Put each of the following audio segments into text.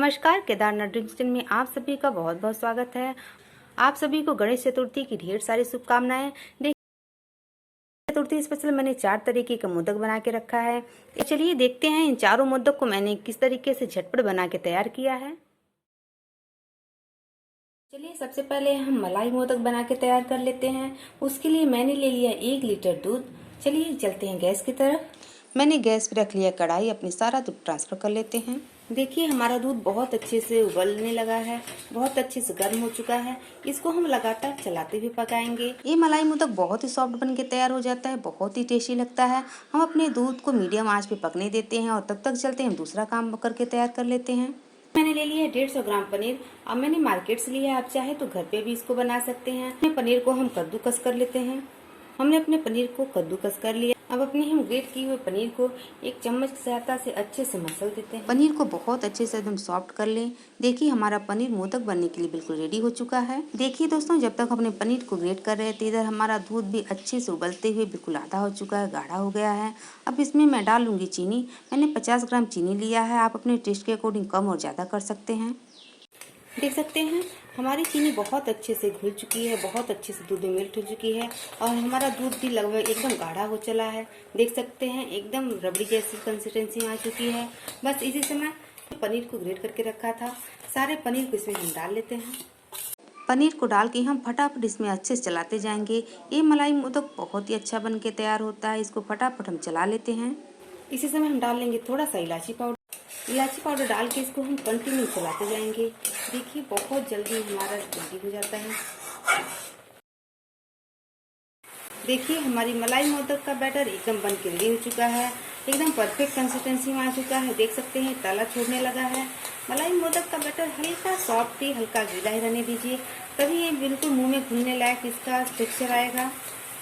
नमस्कार, Kedarnath dreams kitchen में आप सभी का बहुत बहुत स्वागत है। आप सभी को गणेश चतुर्थी की ढेर सारी शुभकामनाएं। देखिए, चतुर्थी स्पेशल मैंने 4 तरीके का मोदक बना के रखा है। चलिए देखते हैं इन चारों मोदक को मैंने किस तरीके से झटपट बना के तैयार किया है। चलिए सबसे पहले हम मलाई मोदक बना के तैयार कर लेते हैं। उसके लिए मैंने ले लिया 1 लीटर दूध। चलिए चलते हैं गैस की तरफ। मैंने गैस पे रख लिया कढ़ाई, अपनी सारा दूध ट्रांसफर कर लेते हैं। देखिए हमारा दूध बहुत अच्छे से उबलने लगा है, बहुत अच्छे से गर्म हो चुका है। इसको हम लगातार चलाते हुए पकाएंगे। ये मलाई मोदक बहुत ही सॉफ्ट बन के तैयार हो जाता है, बहुत ही टेस्टी लगता है। हम अपने दूध को मीडियम आंच पे पकने देते हैं और तब तक चलते हैं दूसरा काम करके तैयार कर लेते हैं। मैंने ले लिया 150 ग्राम पनीर। अब मैंने मार्केट से लिया, आप चाहे तो घर पे भी इसको बना सकते हैं। पनीर को हम कद्दूकस कर लेते हैं। हमने अपने पनीर को कद्दूकस कर लिया। अब अपने हम ग्रेट किए हुए पनीर को एक चम्मच की सहायता से अच्छे से मसल देते हैं। पनीर को बहुत अच्छे से एकदम सॉफ्ट कर लें। देखिए हमारा पनीर मोदक बनने के लिए बिल्कुल रेडी हो चुका है। देखिए दोस्तों, जब तक अपने पनीर को ग्रेट कर रहे थे, इधर हमारा दूध भी अच्छे से उबलते हुए बिल्कुल आधा हो चुका है, गाढ़ा हो गया है। अब इसमें मैं डाल लूंगी चीनी। मैंने 50 ग्राम चीनी लिया है, आप अपने टेस्ट के अकॉर्डिंग कम और ज्यादा कर सकते हैं। देख सकते हैं हमारी चीनी बहुत अच्छे से घुल चुकी है, बहुत अच्छे से दूध में मेल्ट हो चुकी है और हमारा दूध भी लगभग एकदम गाढ़ा हो चला है। देख सकते हैं एकदम रबड़ी जैसी कंसिस्टेंसी आ चुकी है। बस इसी समय पनीर को ग्रेट करके रखा था, सारे पनीर को इसमें हम डाल लेते हैं। पनीर को डाल के हम फटाफट इसमें अच्छे से चलाते जाएंगे। ये मलाई मोदक बहुत ही अच्छा बन के तैयार होता है, इसको फटाफट हम चला लेते हैं। इसी समय हम डाल लेंगे थोड़ा सा इलायची पाउडर। इलायची पाउडर डाल के इसको हम कंटिन्यू चलाते जाएंगे। देखिए बहुत जल्दी हमारा रेडी हो जाता है। देखिए हमारी मलाई मोदक का बैटर एकदम बन के रेडी हो चुका है, एकदम परफेक्ट कंसिस्टेंसी में आ चुका है। देख सकते हैं तला छोड़ने लगा है। मलाई मोदक का बैटर हल्का सॉफ्ट ही, हल्का गीला ही रहने दीजिए, तभी ये बिल्कुल मुंह में घुलने लायक इसका टेक्सचर आएगा।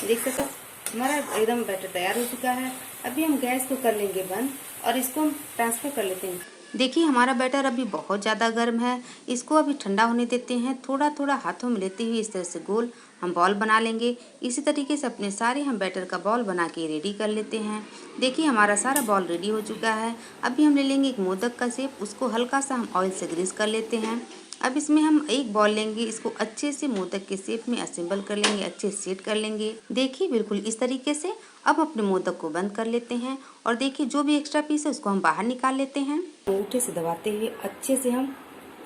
देख सकते हैं हमारा एकदम बैटर तैयार हो चुका है। अभी हम गैस को कर लेंगे बंद और इसको हम ट्रांसफर कर लेते हैं। देखिए हमारा बैटर अभी बहुत ज़्यादा गर्म है, इसको अभी ठंडा होने देते हैं। थोड़ा थोड़ा हाथों में लेते हुए इस तरह से गोल हम बॉल बना लेंगे। इसी तरीके से अपने सारे हम बैटर का बॉल बना के रेडी कर लेते हैं। देखिए हमारा सारा बॉल रेडी हो चुका है। अभी हम ले लेंगे एक मोदक का शेप, उसको हल्का सा हम ऑयल से ग्रीस कर लेते हैं। अब इसमें हम एक बॉल लेंगे, इसको अच्छे से मोदक के शेप में असेंबल कर लेंगे, अच्छे से सेट कर लेंगे। देखिए बिल्कुल इस तरीके से। अब अपने मोदक को बंद कर लेते हैं और देखिए जो भी एक्स्ट्रा पीस है उसको हम बाहर निकाल लेते हैं। अंगूठे से दबाते हुए अच्छे से हम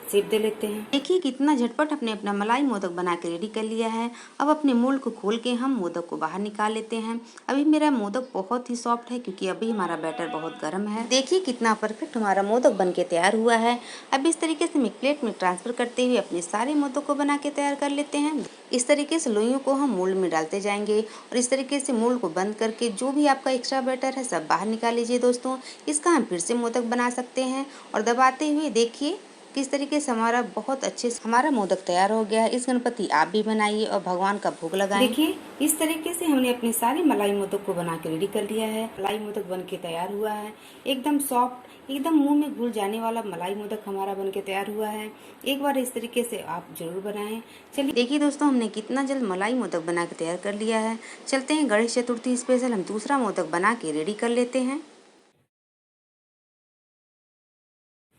शेप दे लेते हैं। देखिए कितना झटपट अपने अपना मलाई मोदक बना के रेडी कर लिया है। अब अपने मोल्ड को खोल के हम मोदक को बाहर निकाल लेते हैं। अभी मेरा मोदक बहुत ही सॉफ्ट है क्योंकि अभी हमारा बैटर बहुत गर्म है। देखिए कितना परफेक्ट हमारा मोदक बन के तैयार हुआ है। अब इस तरीके से हम प्लेट में ट्रांसफर करते हुए अपने सारे मोदक को बना के तैयार कर लेते हैं। इस तरीके से लोइयों को हम मोल्ड में डालते जाएंगे और इस तरीके से मोल्ड को बंद करके जो भी आपका एक्स्ट्रा बैटर है सब बाहर निकाल लीजिए। दोस्तों इसका हम फिर से मोदक बना सकते हैं और दबाते हुए देखिए किस तरीके से हमारा बहुत अच्छे से हमारा मोदक तैयार हो गया है। इस गणपति आप भी बनाइए और भगवान का भोग लगाएं। देखिए इस तरीके से हमने अपने सारे मलाई मोदक को बना के रेडी कर लिया है। मलाई मोदक बन के तैयार हुआ है, एकदम सॉफ्ट, एकदम मुंह में घुल जाने वाला मलाई मोदक हमारा बन के तैयार हुआ है। एक बार इस तरीके से आप जरूर बनाएं। चलिए देखिए दोस्तों, हमने कितना जल्द मलाई मोदक बना के तैयार कर लिया है। चलते हैं गणेश चतुर्थी स्पेशल हम दूसरा मोदक बना के रेडी कर लेते हैं।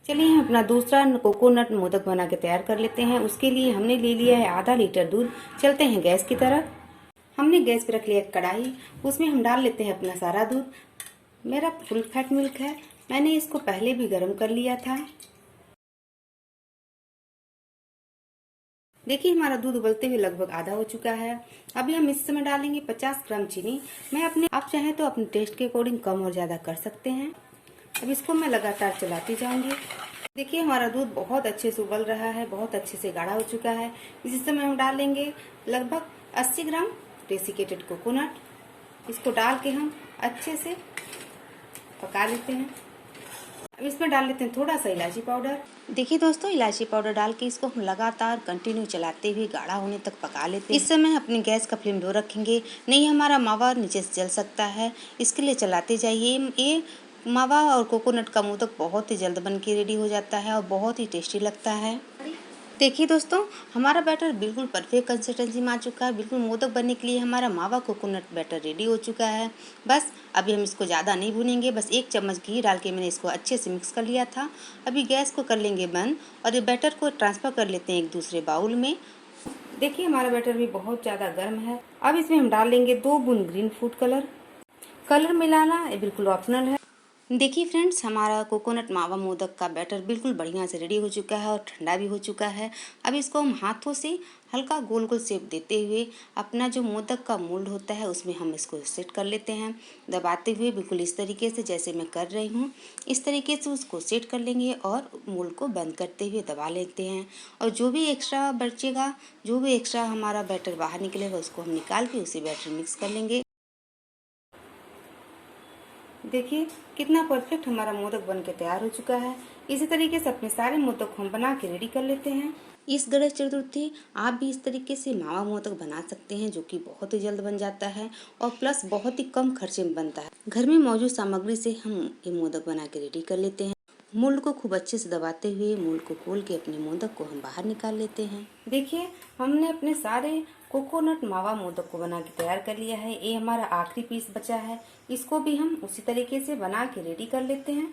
चलिए हम अपना दूसरा कोकोनट मोदक बना के तैयार कर लेते हैं। उसके लिए हमने ले लिया है आधा लीटर दूध। चलते हैं गैस की तरफ। हमने गैस पे रख लिया कढ़ाई, उसमें हम डाल लेते हैं अपना सारा दूध। मेरा फुल फैट मिल्क है, मैंने इसको पहले भी गर्म कर लिया था। देखिए हमारा दूध उबलते हुए लगभग आधा हो चुका है। अभी हम इस समय डालेंगे 50 ग्राम चीनी। आप चाहें तो अपने टेस्ट के अकॉर्डिंग कम और ज्यादा कर सकते हैं। अब इसको मैं लगातार चलाती जाऊंगी। देखिए हमारा दूध बहुत अच्छे से उबल रहा है, बहुत अच्छे से गाढ़ा हो चुका है। इसी समय हम डालेंगे लगभग 80 ग्राम डेसिकेटेड कोकोनट। इसको डाल के हम अच्छे से पका लेते हैं। अब इसमें डाल लेते हैं थोड़ा सा इलायची पाउडर। देखिए दोस्तों, इलायची पाउडर डाल के इसको हम लगातार कंटिन्यू चलाते हुए गाढ़ा होने तक पका लेते हैं। इस समय अपनी गैस का फ्लेम लो रखेंगे, नहीं हमारा मावा नीचे से जल सकता है, इसके लिए चलाते जाइए। ये मावा और कोकोनट का मोदक बहुत ही जल्द बन के रेडी हो जाता है और बहुत ही टेस्टी लगता है। देखिए दोस्तों, हमारा बैटर बिल्कुल परफेक्ट कंसिस्टेंसी में आ चुका है। बिल्कुल मोदक बनने के लिए हमारा मावा कोकोनट बैटर रेडी हो चुका है। बस अभी हम इसको ज़्यादा नहीं भूनेंगे, बस 1 चम्मच घी डाल के मैंने इसको अच्छे से मिक्स कर लिया था। अभी गैस को कर लेंगे बंद और ये बैटर को ट्रांसफ़र कर लेते हैं एक दूसरे बाउल में। देखिए हमारा बैटर भी बहुत ज़्यादा गर्म है। अब इसमें हम डाल लेंगे 2 बूंद ग्रीन फूड कलर। कलर मिलाना ये बिल्कुल ऑप्शनल है। देखिए फ्रेंड्स, हमारा कोकोनट मावा मोदक का बैटर बिल्कुल बढ़िया से रेडी हो चुका है और ठंडा भी हो चुका है। अब इसको हम हाथों से हल्का गोल गोल शेप देते हुए अपना जो मोदक का मोल्ड होता है उसमें हम इसको सेट कर लेते हैं, दबाते हुए बिल्कुल इस तरीके से जैसे मैं कर रही हूँ। इस तरीके से उसको सेट कर लेंगे और मोल्ड को बंद करते हुए दबा लेते हैं। और जो भी एक्स्ट्रा बचेगा, जो भी एक्स्ट्रा हमारा बैटर बाहर निकलेगा उसको हम निकाल के उसी बैटर मिक्स कर लेंगे। देखिए कितना परफेक्ट हमारा मोदक बन के तैयार हो चुका है। इसी तरीके से अपने सारे मोदक को हम बना के रेडी कर लेते हैं। इस गणेश चतुर्थी आप भी इस तरीके से मावा मोदक बना सकते हैं, जो कि बहुत ही जल्द बन जाता है और प्लस बहुत ही कम खर्चे में बनता है। घर में मौजूद सामग्री से हम ये मोदक बना के रेडी कर लेते हैं। मोल्ड को खूब अच्छे से दबाते हुए मोल्ड को खोल के अपने मोदक को हम बाहर निकाल लेते हैं। देखिए हमने अपने सारे कोकोनट मावा मोदक को बना के तैयार कर लिया है। ये हमारा आखिरी पीस बचा है, इसको भी हम उसी तरीके से बना के रेडी कर लेते हैं।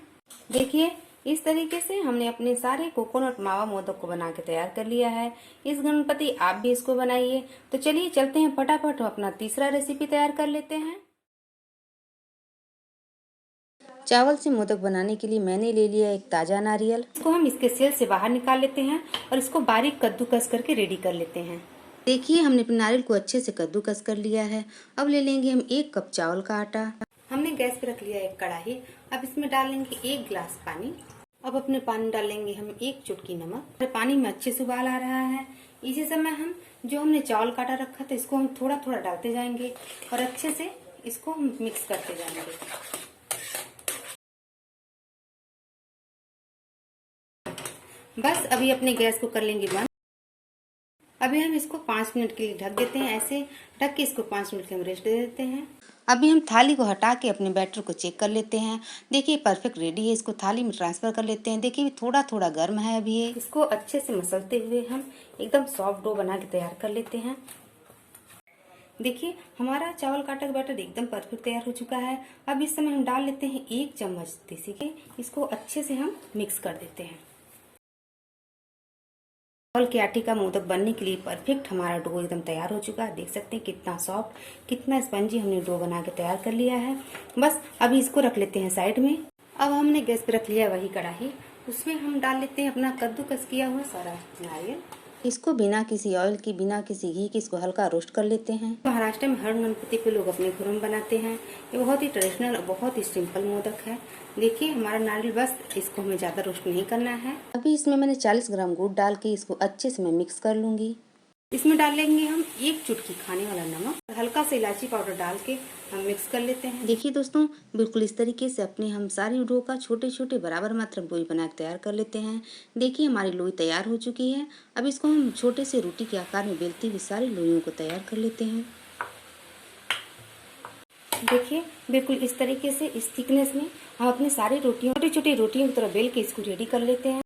देखिए इस तरीके से हमने अपने सारे कोकोनट मावा मोदक को बना के तैयार कर लिया है। इस गणपति आप भी इसको बनाइए। तो चलिए चलते हैं फटाफट अपना तीसरा रेसिपी तैयार कर लेते हैं। चावल से मोदक बनाने के लिए मैंने ले लिया एक ताज़ा नारियल। इसको हम इसके सेल से बाहर निकाल लेते हैं और इसको बारीक कद्दूकस करके रेडी कर लेते हैं। देखिए हमने अपने नारियल को अच्छे से कद्दूकस कर लिया है। अब ले लेंगे हम 1 कप चावल का आटा। हमने गैस पे रख लिया एक कढ़ाई। अब इसमें डाल लेंगे 1 गिलास पानी। अब अपने पानी डालेंगे हम 1 चुटकी नमक। पानी में अच्छे से उबाल आ रहा है। इसी समय हम जो हमने चावल काटा रखा था इसको हम थोड़ा थोड़ा डालते जाएंगे और अच्छे से इसको हम मिक्स करते जाएंगे। बस अभी अपने गैस को कर लेंगे बंद। अभी हम इसको 5 मिनट के लिए ढक देते हैं। ऐसे ढक के इसको 5 मिनट के हम रेस्ट दे देते हैं। अभी हम थाली को हटा के अपने बैटर को चेक कर लेते हैं। देखिए परफेक्ट रेडी है। इसको थाली में ट्रांसफर कर लेते हैं। देखिए थोड़ा थोड़ा गर्म है अभी ये। इसको अच्छे से मसलते हुए हम एकदम सॉफ्ट डो बना के तैयार कर लेते हैं। देखिए हमारा चावल काटा का बैटर एकदम परफेक्ट तैयार हो चुका है। अब इस समय हम डाल लेते हैं 1 चम्मच देसी घी। इसको अच्छे से हम मिक्स कर देते हैं। चावल के आटे का मोदक बनने के लिए परफेक्ट हमारा डो एकदम तैयार हो चुका है। देख सकते हैं कितना सॉफ्ट, कितना स्पंजी हमने डो बना के तैयार कर लिया है। बस अभी इसको रख लेते हैं साइड में। अब हमने गैस पे रख लिया वही कढ़ाई। उसमें हम डाल लेते हैं अपना कद्दूकस किया हुआ सारा नारियल। इसको बिना किसी ऑयल की, बिना किसी घी के इसको हल्का रोस्ट कर लेते हैं। महाराष्ट्र में हर गणपति पे लोग अपने घरों में बनाते हैं। ये बहुत ही ट्रेडिशनल और बहुत ही सिंपल मोदक है। देखिए हमारा नारियल, बस इसको हमें ज्यादा रोस्ट नहीं करना है। अभी इसमें मैंने 40 ग्राम गुड़ डाल के इसको अच्छे से मैं मिक्स कर लूंगी। इसमें डाल लेंगे हम 1 चुटकी खाने वाला नमक, हल्का सा इलायची पाउडर डाल के हम मिक्स कर लेते हैं। देखिए दोस्तों बिल्कुल इस तरीके से अपने हम सारी डो का छोटे छोटे बराबर मात्रा में लोई बना के तैयार कर लेते हैं। देखिए हमारी लोई तैयार हो चुकी है। अब इसको हम छोटे से रोटी के आकार में बेलती हुई सारी लोइयों को तैयार कर लेते हैं। देखिए बिल्कुल इस तरीके से इस थिकनेस में हम अपनी सारी रोटियों, छोटी छोटी रोटियों की तरह बेल के इसको रेडी कर लेते हैं।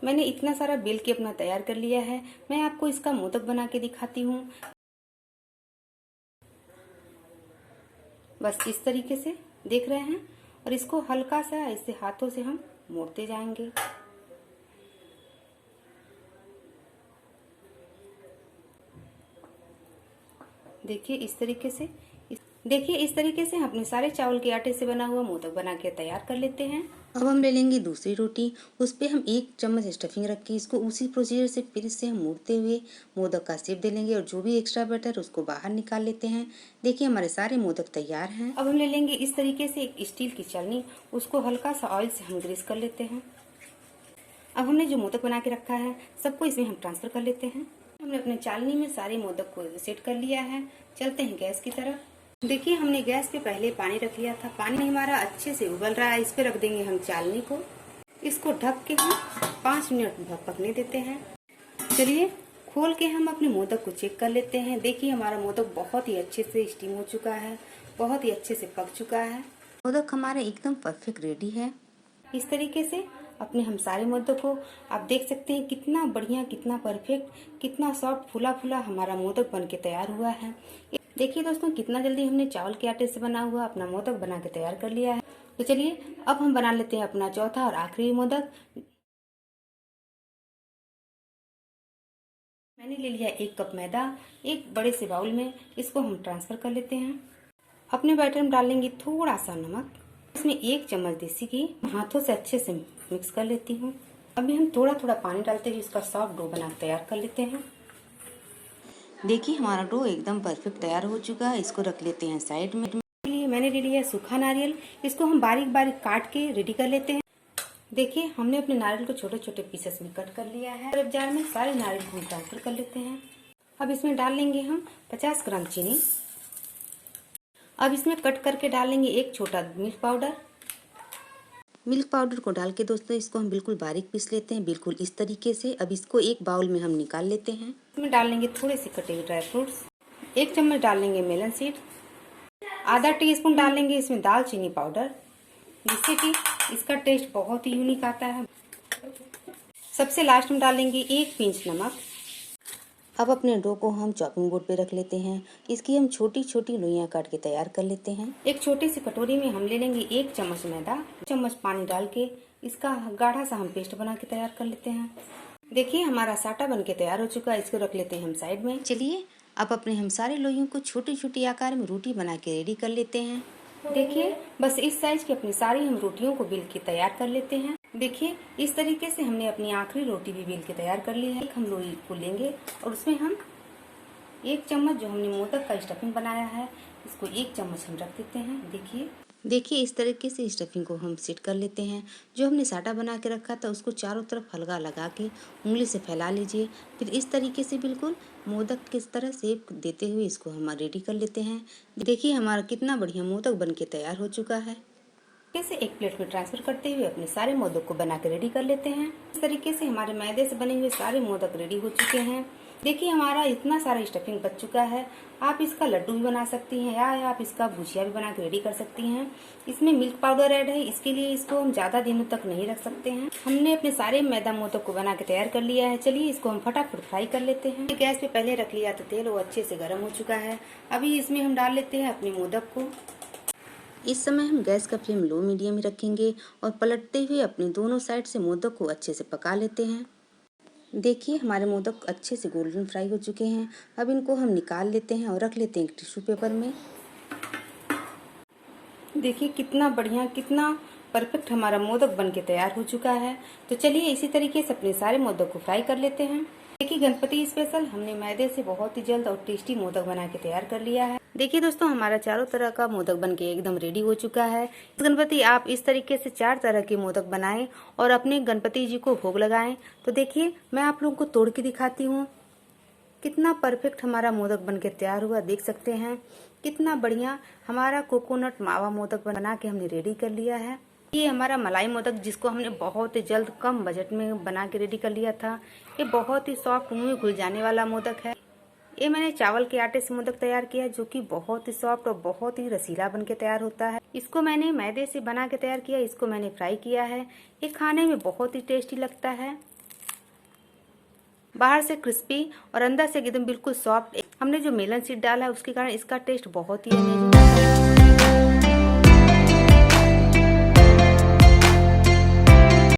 मैंने इतना सारा बेल के अपना तैयार कर लिया है। मैं आपको इसका मोदक बना के दिखाती हूँ। बस इस तरीके से देख रहे हैं और इसको हल्का सा ऐसे हाथों से हम मोड़ते जाएंगे। देखिए इस तरीके से हम अपने सारे चावल के आटे से बना हुआ मोदक बना के तैयार कर लेते हैं। अब हम ले लेंगे दूसरी रोटी। उस पे हम 1 चम्मच स्टफिंग रख के इसको उसी प्रोसीजर से फिर से हम मोड़ते हुए मोदक का शेप दे लेंगे और जो भी एक्स्ट्रा बैटर उसको बाहर निकाल लेते हैं। देखिए हमारे सारे मोदक तैयार हैं। अब हम ले लेंगे इस तरीके से एक स्टील की चालनी, उसको हल्का सा ऑयल से हम ग्रीस कर लेते हैं। अब हमने जो मोदक बना के रखा है सबको इसमें हम ट्रांसफर कर लेते हैं। हमने अपने चालनी में सारे मोदक को सेट कर लिया है। चलते हैं गैस की तरफ। देखिए हमने गैस पे पहले पानी रख लिया था। पानी हमारा अच्छे से उबल रहा है। इस पे रख देंगे हम चालनी को। इसको ढक के हम 5 मिनट पकने देते हैं। चलिए खोल के हम अपने मोदक को चेक कर लेते हैं। देखिए हमारा मोदक बहुत ही अच्छे से स्टीम हो चुका है, बहुत ही अच्छे से पक चुका है। मोदक हमारा एकदम परफेक्ट रेडी है। इस तरीके से अपने हम सारे मोदक को आप देख सकते हैं कितना बढ़िया, कितना परफेक्ट, कितना सॉफ्ट फूला फूला हमारा मोदक बन के तैयार हुआ है। देखिए दोस्तों कितना जल्दी हमने चावल के आटे से बना हुआ अपना मोदक बना के तैयार कर लिया है। तो चलिए अब हम बना लेते हैं अपना चौथा और आखिरी मोदक। मैंने ले लिया 1 कप मैदा एक बड़े से बाउल में, इसको हम ट्रांसफर कर लेते हैं। अपने बैटर में डाल लेंगे थोड़ा सा नमक, इसमें 1 चम्मच देसी घी, हाथों से अच्छे से मिक्स कर लेती हूँ। अभी हम थोड़ा थोड़ा पानी डालते हुए इसका सॉफ्ट डो बना तैयार कर लेते हैं। देखिए हमारा डो एकदम परफेक्ट तैयार हो चुका है, इसको रख लेते हैं साइड में। मैंने ले लिया सूखा नारियल, इसको हम बारीक बारीक काट के रेडी कर लेते हैं। देखिए हमने अपने नारियल को छोटे छोटे पीसेस में कट कर लिया है। अब जार में सारे नारियल को हम ट्रांसफर कर लेते हैं। अब इसमें डाल लेंगे हम 50 ग्राम चीनी। अब इसमें कट करके डालेंगे 1 छोटा मिल्क पाउडर। मिल्क पाउडर को डाल के दोस्तों इसको हम बिल्कुल बारीक पीस लेते हैं, बिल्कुल इस तरीके से। अब इसको एक बाउल में हम निकाल लेते हैं। इसमें डाल लेंगे थोड़े से कटे हुए ड्राई फ्रूट्स, 1 चम्मच डाल लेंगे मेलन सीड, आधा टीस्पून डाल लेंगे इसमें दालचीनी पाउडर, जिससे कि इसका टेस्ट बहुत ही यूनिक आता है। सबसे लास्ट में डाल लेंगे 1 पिंच नमक। अब अपने डो को हम चॉपिंग बोर्ड पे रख लेते हैं। इसकी हम छोटी छोटी लोइयां काट के तैयार कर लेते हैं। एक छोटी सी कटोरी में हम ले लेंगे 1 चम्मच मैदा, 1 चम्मच पानी डाल के इसका गाढ़ा सा हम पेस्ट बना के तैयार कर लेते हैं। देखिए हमारा साटा बन के तैयार हो चुका है, इसको रख लेते हैं हम साइड में। चलिए अब अपने हम सारे लोइयों को छोटी छोटी आकार में रोटी बना के रेडी कर लेते हैं। देखिए बस इस साइज की अपनी सारी हम रोटियों को बेल के तैयार कर लेते हैं। देखिए इस तरीके से हमने अपनी आखिरी रोटी भी बेल के तैयार कर ली है। हम लोई को लेंगे और उसमें हम 1 चम्मच जो हमने मोदक का स्टफिंग बनाया है, इसको 1 चम्मच हम रख देते हैं। देखिए इस तरीके से स्टफिंग को हम सेट कर लेते हैं। जो हमने साटा बना के रखा था उसको चारों तरफ हल्का लगा के उंगली से फैला लीजिए। फिर इस तरीके से बिल्कुल मोदक किस तरह शेप देते हुए इसको हम रेडी कर लेते हैं। देखिए हमारा कितना बढ़िया मोदक बन के तैयार हो चुका है। इसे एक प्लेट में ट्रांसफर करते हुए अपने सारे मोदक को बना के रेडी कर लेते हैं। इस तरीके से हमारे मैदे से बने हुए सारे मोदक रेडी हो चुके हैं। देखिए हमारा इतना सारा स्टफिंग बच चुका है। आप इसका लड्डू भी बना सकती हैं या आप इसका भुजिया भी बना के रेडी कर सकती हैं। इसमें मिल्क पाउडर ऐड है, इसके लिए इसको हम ज्यादा दिनों तक नहीं रख सकते हैं। हमने अपने सारे मैदा मोदक को बना के तैयार कर लिया है। चलिए इसको हम फटाफट फ्राई कर लेते हैं। गैस पे पहले रख लिया था तेल, वो अच्छे से गर्म हो चुका है। अभी इसमें हम डाल लेते हैं अपने मोदक को। इस समय हम गैस का फ्लेम लो मीडियम ही रखेंगे और पलटते हुए अपने दोनों साइड से मोदक को अच्छे से पका लेते हैं। देखिए हमारे मोदक अच्छे से गोल्डन फ्राई हो चुके हैं। अब इनको हम निकाल लेते हैं और रख लेते हैं एक टिश्यू पेपर में। देखिए कितना बढ़िया, कितना परफेक्ट हमारा मोदक बन के तैयार हो चुका है। तो चलिए इसी तरीके से अपने सारे मोदक को फ्राई कर लेते हैं। देखिए गणपति स्पेशल हमने मैदे से बहुत ही जल्द और टेस्टी मोदक बना के तैयार कर लिया है। देखिए दोस्तों हमारा चारों तरह का मोदक बनके एकदम रेडी हो चुका है। गणपति आप इस तरीके से 4 तरह के मोदक बनाएं और अपने गणपति जी को भोग लगाएं। तो देखिए मैं आप लोगों को तोड़ के दिखाती हूँ कितना परफेक्ट हमारा मोदक बनके तैयार हुआ। देख सकते हैं कितना बढ़िया हमारा कोकोनट मावा मोदक बना के हमने रेडी कर लिया है। ये हमारा मलाई मोदक जिसको हमने बहुत ही जल्द कम बजट में बना के रेडी कर लिया था। ये बहुत ही सॉफ्ट, मुंह में घुल जाने वाला मोदक है। ये मैंने चावल के आटे से मोदक तैयार किया है जो कि बहुत ही सॉफ्ट और बहुत ही रसीला बन के तैयार होता है। इसको मैंने मैदे से बना के तैयार किया, इसको मैंने फ्राई किया है। ये खाने में बहुत ही टेस्टी लगता है, बाहर से क्रिस्पी और अंदर से एकदम बिल्कुल सॉफ्ट। हमने जो मेलन सीड डाला है उसके कारण इसका टेस्ट बहुत ही अमेजिंग